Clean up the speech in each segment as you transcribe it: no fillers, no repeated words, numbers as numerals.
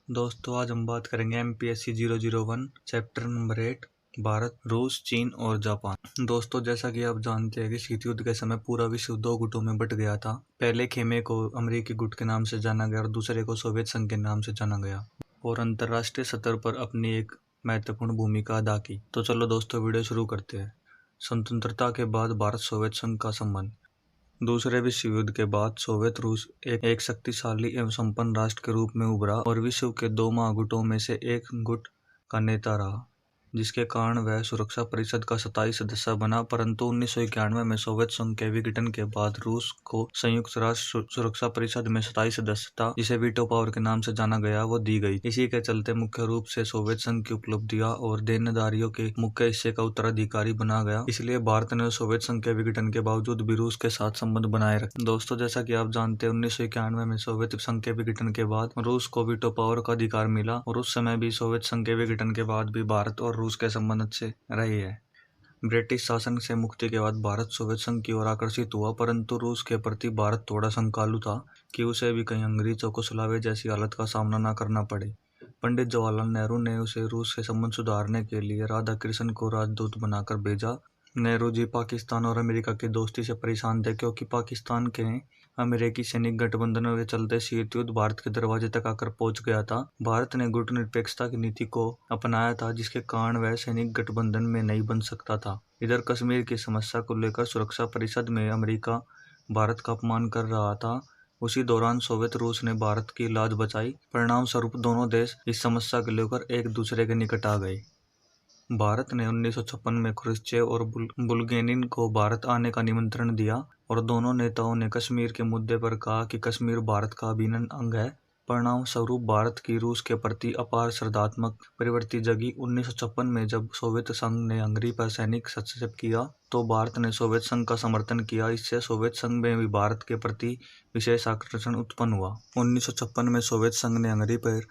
दोस्तों आज हम बात करेंगे MPSC 001 चैप्टर नंबर 8 भारत, रूस, चीन और जापान। दोस्तों जैसा कि आप जानते हैं कि शीत युद्ध के समय पूरा विश्व दो गुटों में बट गया था। पहले खेमे को अमेरिकी गुट के नाम से जाना गया और दूसरे को सोवियत संघ के नाम से जाना गया और अंतर्राष्ट्रीय स्तर पर अपनी एक महत्वपूर्ण भूमिका अदा की। तो चलो दोस्तों वीडियो शुरू करते हैं। स्वतंत्रता के बाद भारत सोवियत संघ का संबंध। दूसरे विश्व युद्ध के बाद सोवियत रूस एक शक्तिशाली एवं संपन्न राष्ट्र के रूप में उभरा और विश्व के दो महागुटों में से एक गुट का नेता रहा, जिसके कारण वह सुरक्षा परिषद का 27 सदस्य बना। परंतु 1991 में सोवियत संघ के विघटन के बाद रूस को संयुक्त राष्ट्र सुरक्षा परिषद में 27 सदस्यता, जिसे वीटो पावर के नाम से जाना गया, वो दी गई। इसी के चलते मुख्य रूप से सोवियत संघ की उपलब्धियां और देनदारियों के मुख्य हिस्से का उत्तराधिकारी बना गया। इसलिए भारत ने सोवियत संघ के विघटन के बावजूद भी रूस के साथ संबंध बनाए रखे। दोस्तों जैसा कि आप जानते हैं 1991 में सोवियत संघ के विघटन के बाद रूस को वीटो पावर का अधिकार मिला और उस समय भी सोवियत संघ के विघटन के बाद भी भारत और रूस के संबंध अच्छे रहे हैं। ब्रिटिश शासन से मुक्ति के बाद भारत सोवियत संघ की ओर आकर्षित हुआ, परंतु रूस के प्रति भारत थोड़ा शंकालु था कि उसे भी कहीं अंग्रेजों को सुलावे जैसी हालत का सामना न करना पड़े। पंडित जवाहरलाल नेहरू ने उसे रूस से संबंध सुधारने के लिए राधा कृष्ण को राजदूत बनाकर भेजा। नेहरू जी पाकिस्तान और अमेरिका की दोस्ती से परेशान थे, क्योंकि पाकिस्तान के अमेरिकी सैनिक गठबंधनों के चलते शीत युद्ध भारत के दरवाजे तक आकर पहुंच गया था। भारत ने गुटनिरपेक्षता की नीति को अपनाया था, जिसके कारण वह सैनिक गठबंधन में नहीं बन सकता था। इधर कश्मीर की समस्या को लेकर सुरक्षा परिषद में अमेरिका भारत का अपमान कर रहा था। उसी दौरान सोवियत रूस ने भारत की लाज बचाई। परिणाम स्वरूप दोनों देश इस समस्या को लेकर एक दूसरे के निकट आ गए। भारत ने 1956 में ख्रुश्चेव और बुल्गेनिन को भारत आने का निमंत्रण दिया और दोनों नेताओं ने कश्मीर के मुद्दे पर कहा कि कश्मीर भारत का अभिन्न अंग है। परिणाम स्वरूप भारत की रूस के प्रति अपार श्रद्धात्मक प्रवृत्ति जगी। 1956 में जब सोवियत संघ ने हंगरी पर सैनिक हस्तक्षेप किया तो भारत ने सोवियत संघ का समर्थन किया। इससे सोवियत संघ में भी भारत के प्रति विशेष आकर्षण उत्पन्न हुआ। 1956 में सोवियत संघ ने हंगरी पर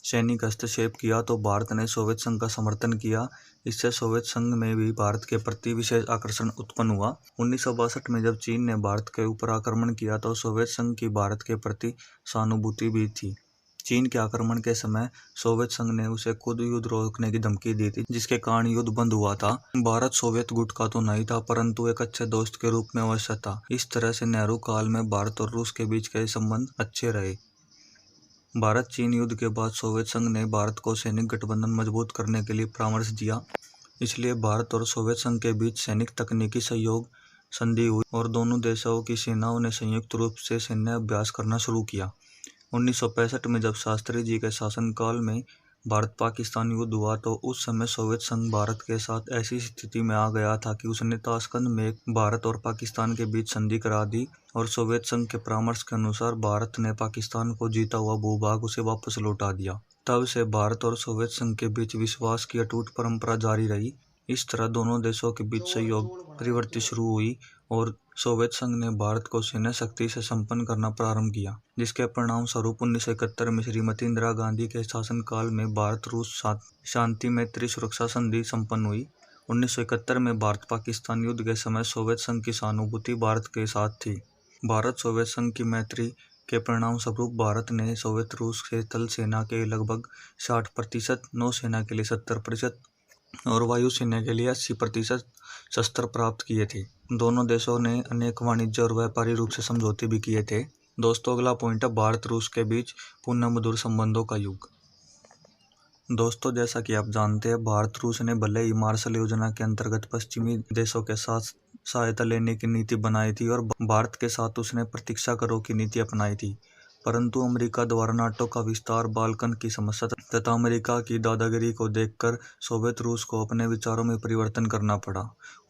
सैनिक हस्तक्षेप किया तो भारत ने सोवियत संघ का समर्थन किया। इससे सोवियत संघ में भी भारत के प्रति विशेष आकर्षण उत्पन्न हुआ। 1962 में जब चीन ने भारत के ऊपर आक्रमण किया तो सोवियत संघ की भारत के प्रति सहानुभूति भी थी। चीन के आक्रमण के समय सोवियत संघ ने उसे खुद युद्ध रोकने की धमकी दी थी, जिसके कारण युद्ध बंद हुआ था। भारत सोवियत गुट का तो नहीं था, परंतु एक अच्छे दोस्त के रूप में अवश्य था। इस तरह से नेहरू काल में भारत और रूस के बीच के संबंध अच्छे रहे। भारत चीन युद्ध के बाद सोवियत संघ ने भारत को सैनिक गठबंधन मजबूत करने के लिए परामर्श दिया। इसलिए भारत और सोवियत संघ के बीच सैनिक तकनीकी सहयोग संधि हुई और दोनों देशों की सेनाओं ने संयुक्त रूप से सैन्य अभ्यास करना शुरू किया। 1965 में जब शास्त्री जी के शासनकाल में भारत पाकिस्तान युद्ध हुआ तो उस समय सोवियत संघ भारत के साथ ऐसी स्थिति में आ गया था कि उसने ताशकंद में भारत और पाकिस्तान के बीच संधि करा दी और सोवियत संघ के परामर्श के अनुसार भारत ने पाकिस्तान को जीता हुआ भूभाग उसे वापस लौटा दिया। तब से भारत और सोवियत संघ के बीच विश्वास की अटूट परंपरा जारी रही। इस तरह दोनों देशों के बीच सहयोग प्रवृत्ति शुरू हुई और सोवियत संघ ने भारत को सैन्य शक्ति से संपन्न करना प्रारंभ किया, जिसके परिणाम स्वरूप 1971 में श्रीमती इंदिरा गांधी के शासनकाल में भारत रूस शांति मैत्री सुरक्षा संधि संपन्न हुई। 1971 में भारत पाकिस्तान युद्ध के समय सोवियत संघ की सहानुभूति भारत के साथ थी। भारत सोवियत संघ की मैत्री के परिणाम स्वरूप भारत ने सोवियत रूस के थल सेना के लगभग 60%, नौसेना के लिए 70% और वायुसेना के लिए 80% शस्त्र प्राप्त किए थे। दोनों देशों ने अनेक वाणिज्य और व्यापारी रूप से समझौते भी किए थे। दोस्तों अगला पॉइंट है भारत रूस के बीच पुनः मधुर संबंधों का युग। दोस्तों जैसा कि आप जानते हैं भारत रूस ने भले ही मार्शल योजना के अंतर्गत पश्चिमी देशों के साथ सहायता लेने की नीति बनाई थी और भारत के साथ उसने प्रतीक्षा करो की नीति अपनाई थी, परंतु अमेरिका द्वारा नाटो का विस्तार, बाल्कन की समस्या तथा अमेरिका की दादागिरी को देखकर सोवियत रूस को अपने विचारों में परिवर्तन करना पड़ा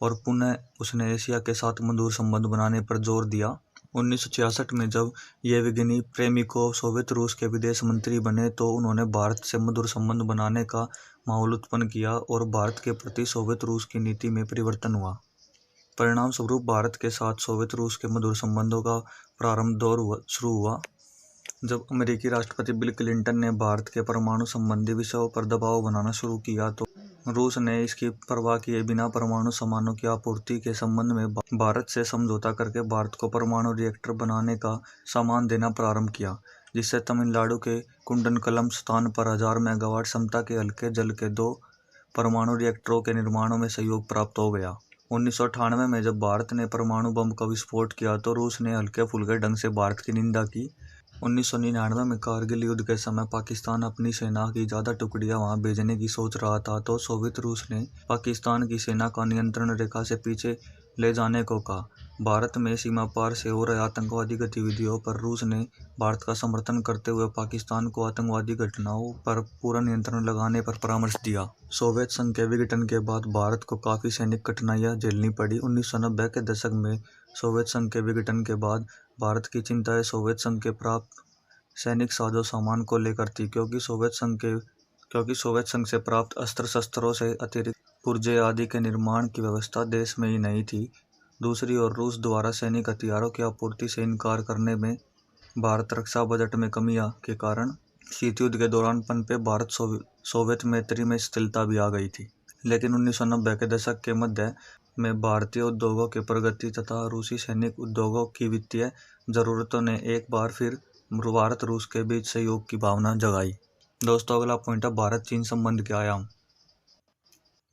और पुनः उसने एशिया के साथ मधुर संबंध बनाने पर जोर दिया। 1966 में जब येवगेनी प्रेमिकोव सोवियत रूस के विदेश मंत्री बने तो उन्होंने भारत से मधुर संबंध बनाने का माहौल उत्पन्न किया और भारत के प्रति सोवियत रूस की नीति में परिवर्तन हुआ। परिणाम स्वरूप भारत के साथ सोवियत रूस के मधुर संबंधों का प्रारंभ दौर शुरू हुआ। जब अमेरिकी राष्ट्रपति बिल क्लिंटन ने भारत के परमाणु संबंधी विषयों पर दबाव बनाना शुरू किया तो रूस ने इसकी परवाह किए बिना परमाणु सामानों की आपूर्ति के संबंध में भारत से समझौता करके भारत को परमाणु रिएक्टर बनाने का सामान देना प्रारंभ किया। जिससे तमिलनाडु के कुंडनकलम स्थान पर 1000 मेगावाट क्षमता के हल्के जल के 2 परमाणु रिएक्टरों के निर्माण में सहयोग प्राप्त हो गया। 1998 में जब भारत ने परमाणु बम का विस्फोट किया तो रूस ने हल्के फुल्के ढंग से भारत की निंदा की। 1999 में कारगिल युद्ध के समय पाकिस्तान अपनी सेना की ज़्यादा टुकड़ियां वहां भेजने की सोच रहा था तो सोवियत रूस ने पाकिस्तान की सेना का नियंत्रण रेखा से पीछे ले जाने को कहा। भारत में सीमा पार से हो रहे आतंकवादी गतिविधियों पर रूस ने भारत का समर्थन करते हुए पाकिस्तान को आतंकवादी घटनाओं पर पूरा नियंत्रण लगाने पर परामर्श दिया। सोवियत संघ के विघटन के बाद भारत को काफ़ी सैनिक कठिनाइयां झेलनी पड़ी। 1990 के दशक में सोवियत संघ के विघटन के बाद भारत की चिंताएं सोवियत संघ के प्राप्त सैनिक साजो सामान को लेकर थी, क्योंकि सोवियत संघ से प्राप्त अस्त्र शस्त्रों से अतिरिक्त पुर्जे आदि के निर्माण की व्यवस्था देश में ही नहीं थी। दूसरी ओर रूस द्वारा सैनिक हथियारों की आपूर्ति से इनकार करने में भारत रक्षा बजट में कमी के कारण शीत युद्ध के दौरान पनपे भारत सोवियत मैत्री में शिथिलता भी आ गई थी। लेकिन 1990 के दशक के मध्य में भारतीय उद्योगों की प्रगति तथा रूसी सैनिक उद्योगों की वित्तीय जरूरतों ने एक बार फिर भारत रूस के बीच सहयोग की भावना जगाई। दोस्तों, अगला पॉइंट है भारत चीन संबंध के आयाम।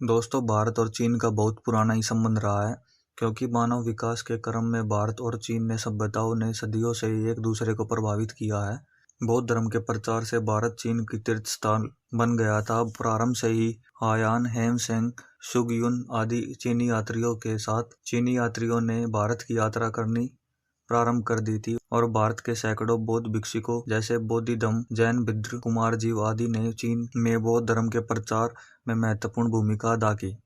दोस्तों, भारत और चीन का बहुत पुराना ही संबंध रहा है, क्योंकि मानव विकास के क्रम में भारत और चीन ने सभ्यताओं ने सदियों से एक दूसरे को प्रभावित किया है। बौद्ध धर्म के प्रचार से भारत चीन की तीर्थ स्थान बन गया था। प्रारंभ से ही हायान, हेमसेंग, शुगयुन आदि चीनी यात्रियों ने भारत की यात्रा करनी प्रारंभ कर दी थी और भारत के सैकड़ों बौद्ध भिक्षुकों जैसे बोधिधम्म, जैन भिद्र, कुमारजीव आदि ने चीन में बौद्ध धर्म के प्रचार में महत्वपूर्ण भूमिका अदा की।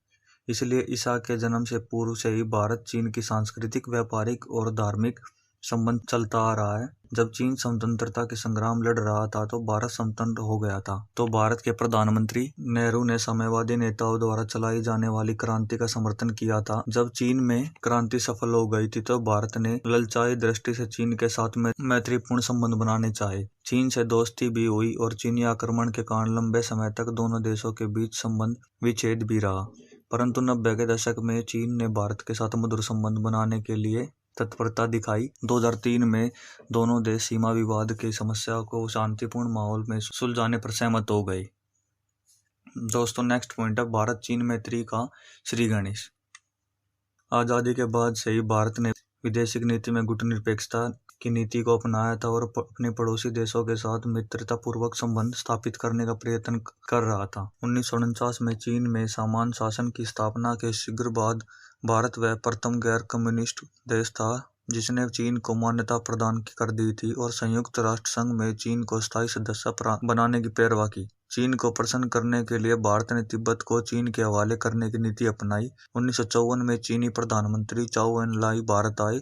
इसलिए ईसा के जन्म से पूर्व से ही भारत चीन की सांस्कृतिक, व्यापारिक और धार्मिक संबंध चलता आ रहा है। जब चीन स्वतंत्रता के संग्राम लड़ रहा था तो भारत स्वतंत्र हो गया था, तो भारत के प्रधानमंत्री नेहरू ने साम्यवादी नेताओं द्वारा चलाई जाने वाली क्रांति का समर्थन किया था। जब चीन में क्रांति सफल हो गई थी तो भारत ने ललचाई दृष्टि से चीन के साथ मैत्रीपूर्ण संबंध बनाने चाहे। चीन से दोस्ती भी हुई और चीनी आक्रमण के कारण लंबे समय तक दोनों देशों के बीच संबंध विच्छेद भी रहा। परंतु 90 के दशक में चीन ने भारत के साथ मधुर संबंध बनाने के लिए तत्परता दिखाई। 2003 में दोनों देश सीमा विवाद की समस्या को शांतिपूर्ण माहौल में सुलझाने पर सहमत हो गए। दोस्तों, नेक्स्ट पॉइंट है भारत चीन मैत्री का श्री गणेश। आज़ादी के बाद से ही भारत ने विदेशी नीति में गुटनिरपेक्षता की नीति को अपनाया था और अपने पड़ोसी देशों के साथ मित्रतापूर्वक संबंध स्थापित करने का प्रयत्न कर रहा था। 1949 में चीन में सामंत शासन की स्थापना के शीघ्र बाद भारत वह प्रथम गैर कम्युनिस्ट देश था जिसने चीन को मान्यता प्रदान कर दी थी और संयुक्त राष्ट्र संघ में चीन को स्थायी सदस्य बनाने की पैरवी की। चीन को प्रसन्न करने के लिए भारत ने तिब्बत को चीन के हवाले करने की नीति अपनाई। 1954 में चीनी प्रधानमंत्री चाउ एन लाई भारत आए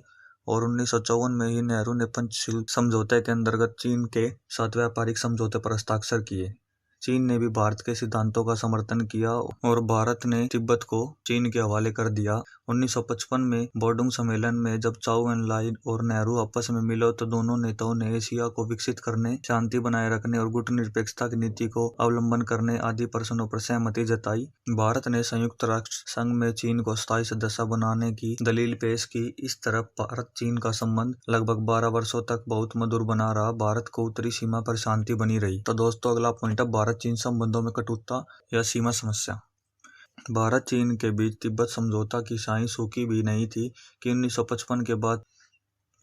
और 1954 में ही नेहरू ने पंचशील समझौते के अंतर्गत चीन के साथ व्यापारिक समझौते पर हस्ताक्षर किए। चीन ने भी भारत के सिद्धांतों का समर्थन किया और भारत ने तिब्बत को चीन के हवाले कर दिया। 1955 में बोर्डुंग सम्मेलन में जब चाउ एन लाई और नेहरू आपस में मिले तो दोनों नेताओं ने एशिया को विकसित करने, शांति बनाए रखने और गुटनिरपेक्षता की नीति को अवलंबन करने आदि प्रश्नों पर सहमति जताई। भारत ने संयुक्त राष्ट्र संघ में चीन को स्थायी सदस्य बनाने की दलील पेश की। इस तरह भारत चीन का संबंध लगभग 12 वर्षों तक बहुत मधुर बना रहा। भारत को उत्तरी सीमा पर शांति बनी रही। तो दोस्तों, अगला पॉइंट है भारत चीन संबंधों में कटुता या सीमा समस्या। भारत चीन के बीच तिब्बत समझौता की शाही सूखी भी नहीं थी कि 1955 के बाद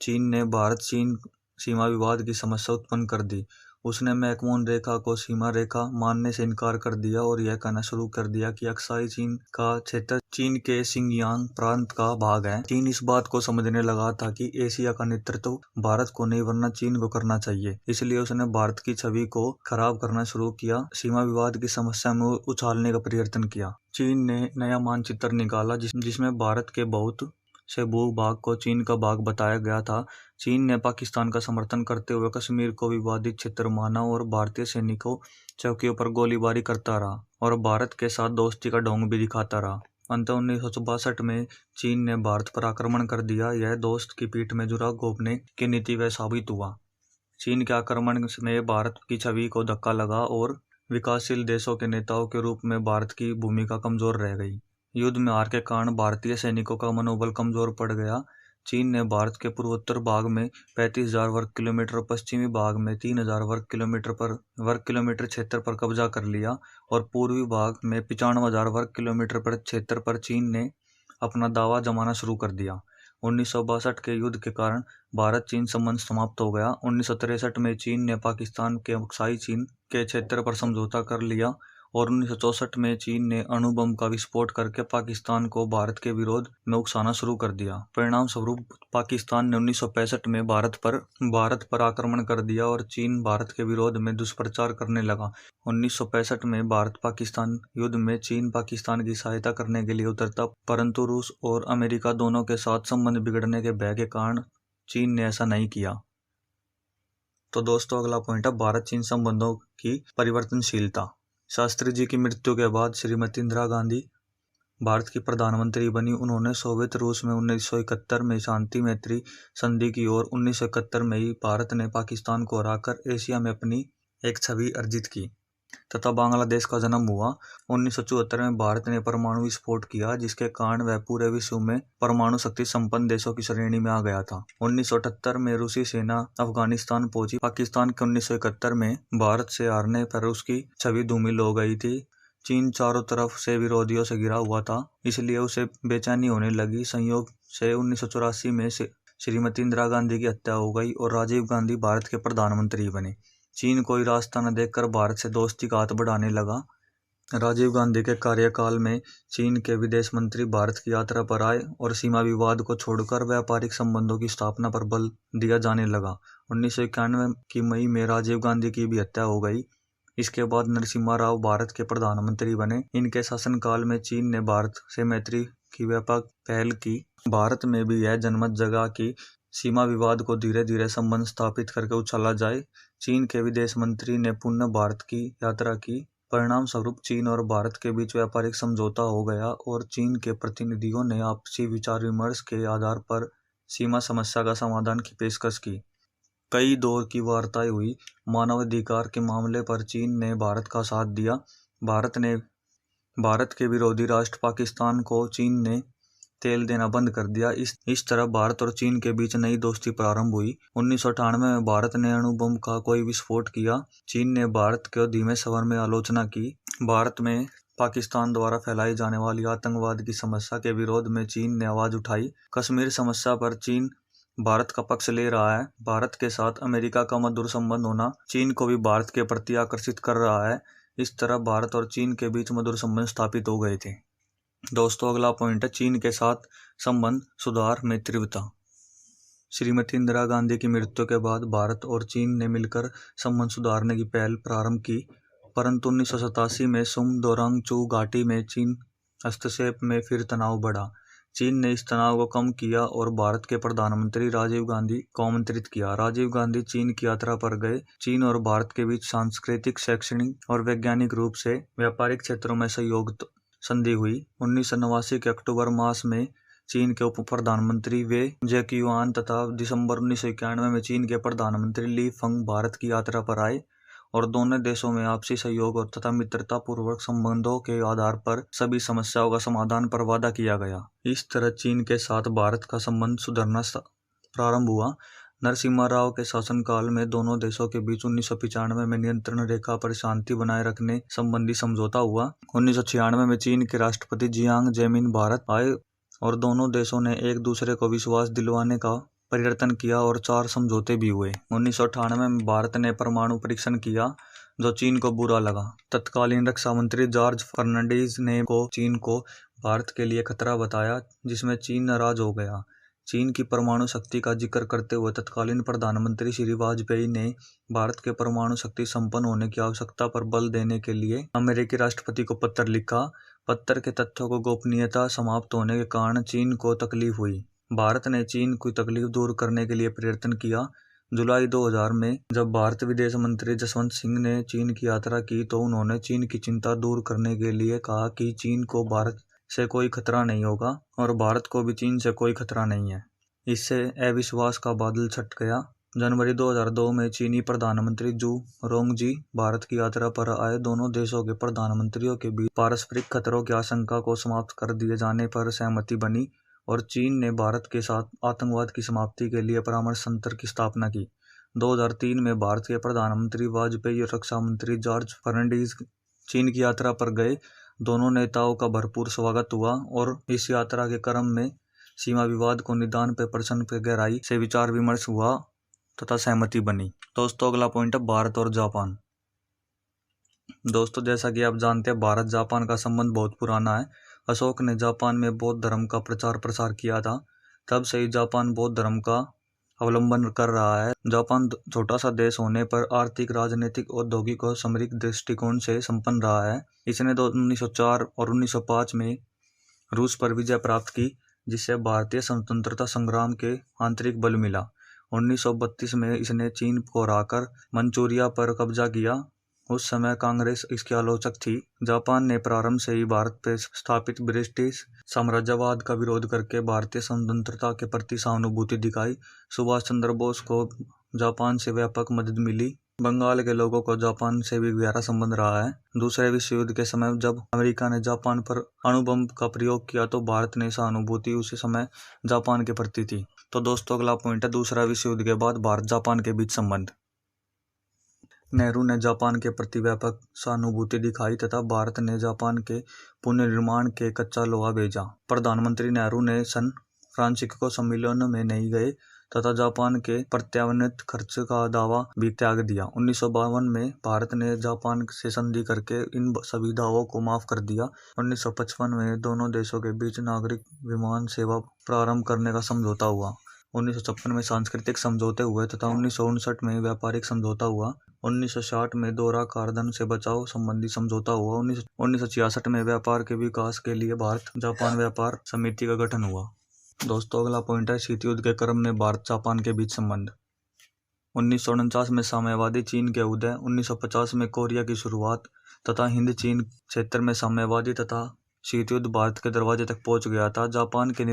चीन ने भारत चीन सीमा विवाद की समस्या उत्पन्न कर दी। उसने मैकमोहन रेखा को सीमा रेखा मानने से इनकार कर दिया और यह कहना शुरू कर दिया कि अक्साई चीन का क्षेत्र चीन के सिंगियांग प्रांत का भाग है। चीन इस बात को समझने लगा था कि एशिया का नेतृत्व भारत को नहीं वरना चीन को करना चाहिए। इसलिए उसने भारत की छवि को खराब करना शुरू किया, सीमा विवाद की समस्या में उछालने का प्रयत्न किया। चीन ने नया मानचित्र निकाला जिसमें भारत के बहुत से भूभाग को चीन का भाग बताया गया था। चीन ने पाकिस्तान का समर्थन करते हुए कश्मीर को विवादित क्षेत्र माना और भारतीय सैनिकों चौकियों पर गोलीबारी करता रहा और भारत के साथ दोस्ती का ढोंग भी दिखाता रहा। अंत 1962 में चीन ने भारत पर आक्रमण कर दिया। यह दोस्त की पीठ में जुरा घोंपने की नीति वह साबित हुआ। चीन के आक्रमण में भारत की छवि को धक्का लगा और विकासशील देशों के नेताओं के रूप में भारत की भूमिका कमजोर रह गई। युद्ध में हार के कारण भारतीय सैनिकों का मनोबल कमजोर पड़ गया। चीन ने भारत के पूर्वोत्तर भाग में 35,000 वर्ग किलोमीटर और पश्चिमी भाग में 3,000 वर्ग किलोमीटर क्षेत्र पर कब्जा कर लिया और पूर्वी भाग में 95,000 वर्ग किलोमीटर पर क्षेत्र पर चीन ने अपना दावा जमाना शुरू कर दिया। 1962 के युद्ध के कारण भारत चीन संबंध समाप्त हो गया। 1963 में चीन ने पाकिस्तान के अक्साई चीन के क्षेत्र पर समझौता कर लिया और 1964 में चीन ने अणु बम का विस्फोट करके पाकिस्तान को भारत के विरोध में उकसाना शुरू कर दिया। परिणाम स्वरूप पाकिस्तान ने 1965 में भारत पर आक्रमण कर दिया और चीन भारत के विरोध में दुष्प्रचार करने लगा। 1965 में भारत पाकिस्तान युद्ध में चीन पाकिस्तान की सहायता करने के लिए उतरता, परंतु रूस और अमेरिका दोनों के साथ संबंध बिगड़ने के भय के कारण चीन ने ऐसा नहीं किया। तो दोस्तों, अगला पॉइंट है भारत चीन संबंधों की परिवर्तनशीलता। शास्त्री जी की मृत्यु के बाद श्रीमती इंदिरा गांधी भारत की प्रधानमंत्री बनी। उन्होंने सोवियत रूस में 1971 में शांति मैत्री संधि की और 1971 में ही भारत ने पाकिस्तान को हराकर एशिया में अपनी एक छवि अर्जित की तथा बांग्लादेश का जन्म हुआ। 1974 में भारत ने परमाणु विस्फोट किया, जिसके कारण वह पूरे विश्व में परमाणु शक्ति संपन्न देशों की श्रेणी में आ गया था। 1978 में रूसी सेना अफगानिस्तान पहुंची। पाकिस्तान के 1971 में भारत से हारने पर उसकी छवि धूमिल हो गई थी। चीन चारों तरफ से विरोधियों से घिरा हुआ था, इसलिए उसे बेचैनी होने लगी। संयोग से 1984 में श्रीमती इंदिरा गांधी की हत्या हो गई और राजीव गांधी भारत के प्रधानमंत्री बने। चीन कोई रास्ता न देखकर भारत से दोस्ती का हाथ बढ़ाने लगा। राजीव गांधी के कार्यकाल में चीन के विदेश मंत्री भारत की यात्रा पर आए और सीमा विवाद को छोड़कर व्यापारिक संबंधों की स्थापना पर बल दिया जाने लगा। 1991 की मई में राजीव गांधी की भी हत्या हो गई। इसके बाद नरसिम्हा राव भारत के प्रधानमंत्री बने। इनके शासनकाल में चीन ने भारत से मैत्री की व्यापक पहल की। भारत में भी यह जनमत जगा कि सीमा विवाद को धीरे धीरे संबंध स्थापित करके उछाला जाए। चीन के विदेश मंत्री ने पुनः भारत की यात्रा की। परिणाम स्वरूप चीन और भारत के बीच व्यापारिक समझौता हो गया और चीन के प्रतिनिधियों ने आपसी विचार विमर्श के आधार पर सीमा समस्या का समाधान की पेशकश की। कई दौर की वार्ताएं हुई। मानवाधिकार के मामले पर चीन ने भारत का साथ दिया। भारत के विरोधी राष्ट्र पाकिस्तान को चीन ने तेल देना बंद कर दिया। इस तरह भारत और चीन के बीच नई दोस्ती प्रारंभ हुई। 1998 में भारत ने अणु बम का कोई विस्फोट किया। चीन ने भारत को धीमे स्वर में आलोचना की। भारत में पाकिस्तान द्वारा फैलाई जाने वाली आतंकवाद की समस्या के विरोध में चीन ने आवाज उठाई। कश्मीर समस्या पर चीन भारत का पक्ष ले रहा है। भारत के साथ अमेरिका का मधुर संबंध होना चीन को भी भारत के प्रति आकर्षित कर रहा है। इस तरह भारत और चीन के बीच मधुर संबंध स्थापित हो गए थे। दोस्तों, अगला पॉइंट है चीन के साथ संबंध सुधार में तीव्रता। श्रीमती इंदिरा गांधी की मृत्यु के बाद भारत और चीन ने मिलकर संबंध सुधारने की पहल प्रारंभ की, परंतु 1987 में सुम-दोरांग-चू घाटी में चीन हस्तक्षेप में फिर तनाव बढ़ा। चीन ने इस तनाव को कम किया और भारत के प्रधानमंत्री राजीव गांधी को आमंत्रित किया। राजीव गांधी चीन की यात्रा पर गए। चीन और भारत के बीच सांस्कृतिक, शैक्षणिक और वैज्ञानिक रूप से व्यापारिक क्षेत्रों में सहयोग संधि हुई। 1989 के अक्टूबर मास में चीन के उप प्रधानमंत्री वे जेक्युआन तथा दिसंबर 1991 में चीन के प्रधानमंत्री ली फंग भारत की यात्रा पर आए और दोनों देशों में आपसी सहयोग और तथा मित्रता पूर्वक संबंधों के आधार पर सभी समस्याओं का समाधान पर वादा किया गया। इस तरह चीन के साथ भारत का संबंध सुधरना प्रारंभ हुआ। नरसिम्हा राव के शासनकाल में दोनों देशों के बीच 1995 में नियंत्रण रेखा पर शांति बनाए रखने संबंधी समझौता हुआ। 1996 में चीन के राष्ट्रपति जियांग जेमिन भारत आए और दोनों देशों ने एक दूसरे को विश्वास दिलवाने का परिवर्तन किया और 4 समझौते भी हुए। 1998 में भारत ने परमाणु परीक्षण किया, जो चीन को बुरा लगा। तत्कालीन रक्षा मंत्री जॉर्ज फर्नांडीज ने चीन को भारत के लिए खतरा बताया, जिसमें चीन नाराज हो गया। चीन की परमाणु शक्ति का जिक्र करते हुए तत्कालीन प्रधानमंत्री श्री वाजपेयी ने भारत के परमाणु शक्ति संपन्न होने की आवश्यकता पर बल देने के लिए अमेरिकी राष्ट्रपति को पत्र लिखा। पत्र के तथ्यों को गोपनीयता समाप्त होने के कारण चीन को तकलीफ हुई। भारत ने चीन की तकलीफ दूर करने के लिए प्रयत्न किया। जुलाई 2000 में जब भारत विदेश मंत्री जसवंत सिंह ने चीन की यात्रा की, तो उन्होंने चीन की चिंता दूर करने के लिए कहा कि चीन को भारत से कोई खतरा नहीं होगा और भारत को भी चीन से कोई खतरा नहीं है। इससे अविश्वास का बादल छट गया। जनवरी 2002 में चीनी प्रधानमंत्री जू रोंगजी भारत की यात्रा पर आए। दोनों देशों के प्रधानमंत्रियों के बीच पारस्परिक खतरों की आशंका को समाप्त कर दिए जाने पर सहमति बनी। और चीन ने भारत के साथ आतंकवाद की समाप्ति के लिए परामर्श तंत्र की स्थापना की। 2003 में भारत के प्रधानमंत्री वाजपेयी और रक्षा मंत्री जॉर्ज फर्नांडीज चीन की यात्रा पर गए। दोनों नेताओं का भरपूर स्वागत हुआ और इस यात्रा के क्रम में सीमा विवाद को निदान पर प्रश्न पर गहराई से विचार विमर्श हुआ तथा सहमति बनी। दोस्तों अगला पॉइंट है भारत और जापान। दोस्तों जैसा कि आप जानते हैं भारत जापान का संबंध बहुत पुराना है। अशोक ने जापान में बौद्ध धर्म का प्रचार प्रसार किया था। तब से ही जापान बौद्ध धर्म का अवलंबन कर रहा है। जापान छोटा सा देश होने पर आर्थिक, राजनीतिक, औद्योगिक और सामरिक दृष्टिकोण से संपन्न रहा है। इसने 1904 और 1905 में रूस पर विजय प्राप्त की, जिससे भारतीय स्वतंत्रता संग्राम के आंतरिक बल मिला। 1932 में इसने चीन को हराकर मंचूरिया पर कब्जा किया। उस समय कांग्रेस इसकी आलोचक थी। जापान ने प्रारंभ से ही भारत पर स्थापित ब्रिटिश साम्राज्यवाद का विरोध करके भारतीय स्वतंत्रता के प्रति सहानुभूति दिखाई। सुभाष चंद्र बोस को जापान से व्यापक मदद मिली। बंगाल के लोगों को जापान से भी गहरा संबंध रहा है। दूसरे विश्व युद्ध के समय जब अमेरिका ने जापान पर अणुबम का प्रयोग किया तो भारत ने सहानुभूति उसी समय जापान के प्रति थी। तो दोस्तों अगला पॉइंट है दूसरा विश्व युद्ध के बाद भारत जापान के बीच संबंध। नेहरू ने जापान के प्रति व्यापक सहानुभूति दिखाई तथा भारत ने जापान के पुनर्निर्माण के कच्चा लोहा भेजा। प्रधानमंत्री नेहरू ने सन फ्रांसिस्को सम्मेलन में नहीं गए तथा जापान के प्रत्यावर्तित खर्च का दावा भी त्याग दिया। 1952 में भारत ने जापान से संधि करके इन सभी दावों को माफ कर दिया। 1955 में दोनों देशों के बीच नागरिक विमान सेवा प्रारंभ करने का समझौता हुआ। 1956 में सांस्कृतिक समझौते हुए तथा 1959 में व्यापारिक समझौता हुआ। 1960 में दोहरा कारधन से बचाव संबंधी समझौता हुआ। 1966 में व्यापार के विकास के लिए भारत जापान व्यापार समिति का गठन हुआ। दोस्तों अगला पॉइंट है शीत युद्ध के क्रम में भारत जापान के बीच संबंध। 1949 में साम्यवादी चीन के उदय, 1950 में कोरिया की शुरुआत तथा हिंद चीन क्षेत्र में साम्यवादी तथा शीत युद्ध भारत के दरवाजे तक पहुंच गया था। जापान के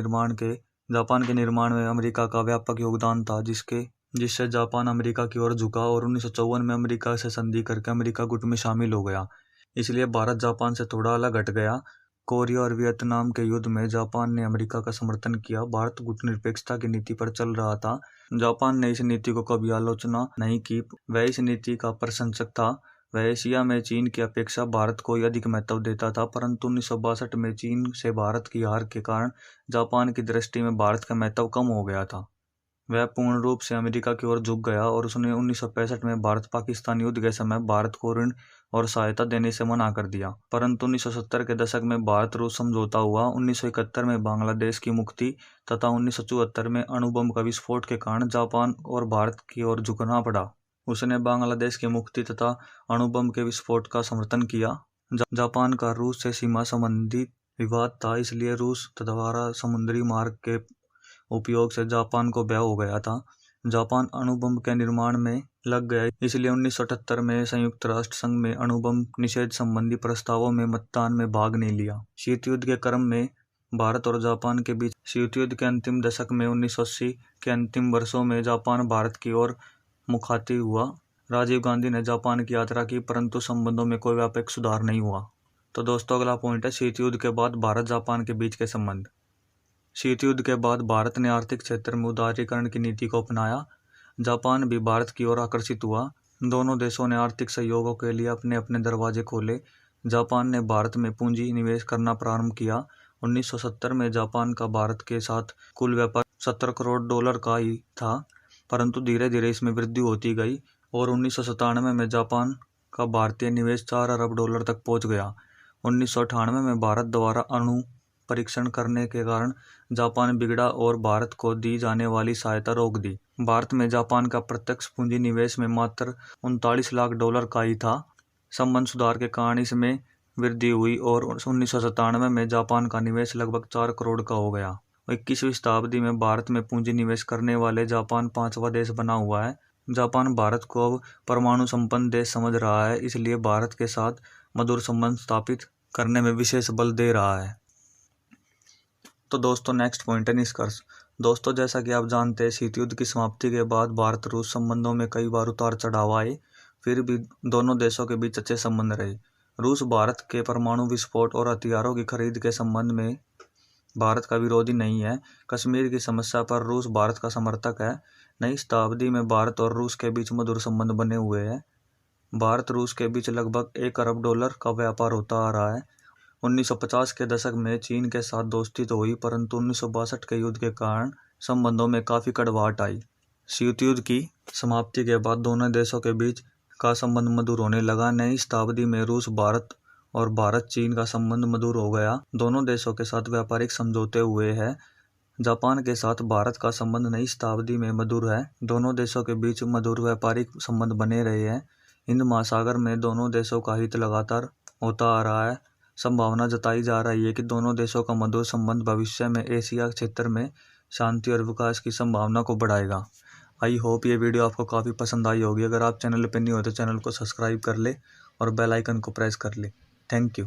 निर्माण में अमेरिका का व्यापक योगदान था, जिससे जापान अमेरिका की ओर झुका और 1954 में अमेरिका से संधि करके अमेरिका गुट में शामिल हो गया। इसलिए भारत जापान से थोड़ा अलग हट गया। कोरिया और वियतनाम के युद्ध में जापान ने अमेरिका का समर्थन किया। भारत गुटनिरपेक्षता की नीति पर चल रहा था। जापान ने इस नीति को कभी आलोचना नहीं की, वह इस नीति का प्रशंसक था। वह एशिया में चीन की अपेक्षा भारत को ही अधिक महत्व देता था, परंतु 1962 में चीन से भारत की हार के कारण जापान की दृष्टि में भारत का महत्व कम हो गया था। वह पूर्ण रूप से अमेरिका की ओर झुक गया और उसने 1965 में भारत पाकिस्तान युद्ध के समय भारत को ऋण और सहायता देने से मना कर दिया। परंतु 1970 के दशक में भारत रूस समझौता हुआ। 1971 में बांग्लादेश की मुक्ति तथा 1974 में अणुबम का विस्फोट के कारण जापान और भारत की ओर झुकना पड़ा। उसने बांग्लादेश की मुक्ति तथा अणुबम के विस्फोट का समर्थन किया। जापान का रूस से सीमा संबंधी विवाद था, इसलिए रूस द्वारा समुद्री मार्ग के उपयोग से जापान को भय हो गया था। जापान अणुबम के निर्माण में लग गया, इसलिए 1978 में संयुक्त राष्ट्र संघ में अणुबम निषेध संबंधी प्रस्तावों में मतदान में भाग नहीं लिया। शीत युद्ध के क्रम में भारत और जापान के बीच शीत युद्ध के अंतिम दशक में 1980 के अंतिम वर्षों में जापान भारत की ओर मुखातिब हुआ। राजीव गांधी ने जापान की यात्रा की, परंतु संबंधों में कोई व्यापक सुधार नहीं हुआ। तो दोस्तों अगला पॉइंट है शीत युद्ध के बाद भारत जापान के बीच के संबंध। शीत युद्ध के बाद भारत ने आर्थिक क्षेत्र में उदारीकरण की नीति को अपनाया। जापान भी भारत की ओर आकर्षित हुआ। दोनों देशों ने आर्थिक सहयोगों के लिए अपने अपने दरवाजे खोले। जापान ने भारत में पूंजी निवेश करना प्रारंभ किया। 1970 में जापान का भारत के साथ कुल व्यापार $70 करोड़ का ही था, परंतु धीरे धीरे इसमें वृद्धि होती गई और 1997 में जापान का भारतीय निवेश $4 अरब तक पहुंच गया। 1998 में भारत द्वारा अणु परीक्षण करने के कारण जापान बिगड़ा और भारत को दी जाने वाली सहायता रोक दी। भारत में जापान का प्रत्यक्ष पूंजी निवेश में मात्र $39 लाख का ही था। संबंध सुधार के कारण इसमें वृद्धि हुई और 1997 में जापान का निवेश लगभग 4 करोड़ का हो गया। 21वीं शताब्दी में भारत में पूंजी निवेश करने वाले जापान 5वां देश बना हुआ है। जापान भारत को अब परमाणु संपन्न देश समझ रहा है, इसलिए भारत के साथ मधुर संबंध स्थापित करने में विशेष बल दे रहा है। तो दोस्तों नेक्स्ट पॉइंट है निष्कर्ष। दोस्तों जैसा कि आप जानते हैं शीत युद्ध की समाप्ति के बाद भारत रूस संबंधों में कई बार उतार चढ़ाव आए, फिर भी दोनों देशों के बीच अच्छे संबंध रहे। रूस भारत के परमाणु विस्फोट और हथियारों की खरीद के संबंध में भारत का विरोधी नहीं है। कश्मीर की समस्या पर रूस भारत का समर्थक है। नई शताब्दी में भारत और रूस के बीच मधुर संबंध बने हुए हैं। भारत रूस के बीच लगभग $1 अरब का व्यापार होता आ रहा है। 1950 के दशक में चीन के साथ दोस्ती तो हुई, परंतु 1962 के युद्ध के कारण संबंधों में काफी कड़वाहट आई। शीत युद्ध की समाप्ति के बाद दोनों देशों के बीच का संबंध मधुर होने लगा। नई शताब्दी में रूस भारत और भारत चीन का संबंध मधुर हो गया। दोनों देशों के साथ व्यापारिक समझौते हुए हैं। जापान के साथ भारत का संबंध नई शताब्दी में मधुर है। दोनों देशों के बीच मधुर व्यापारिक संबंध बने रहे हैं। हिंद महासागर में दोनों देशों का हित लगातार होता आ रहा है। संभावना जताई जा रही है कि दोनों देशों का मधुर संबंध भविष्य में एशिया क्षेत्र में शांति और विकास की संभावना को बढ़ाएगा। आई होप ये वीडियो आपको काफ़ी पसंद आई होगी। अगर आप चैनल पर नहीं हो तो चैनल को सब्सक्राइब कर ले और बेल आइकन को प्रेस कर ले। Thank you.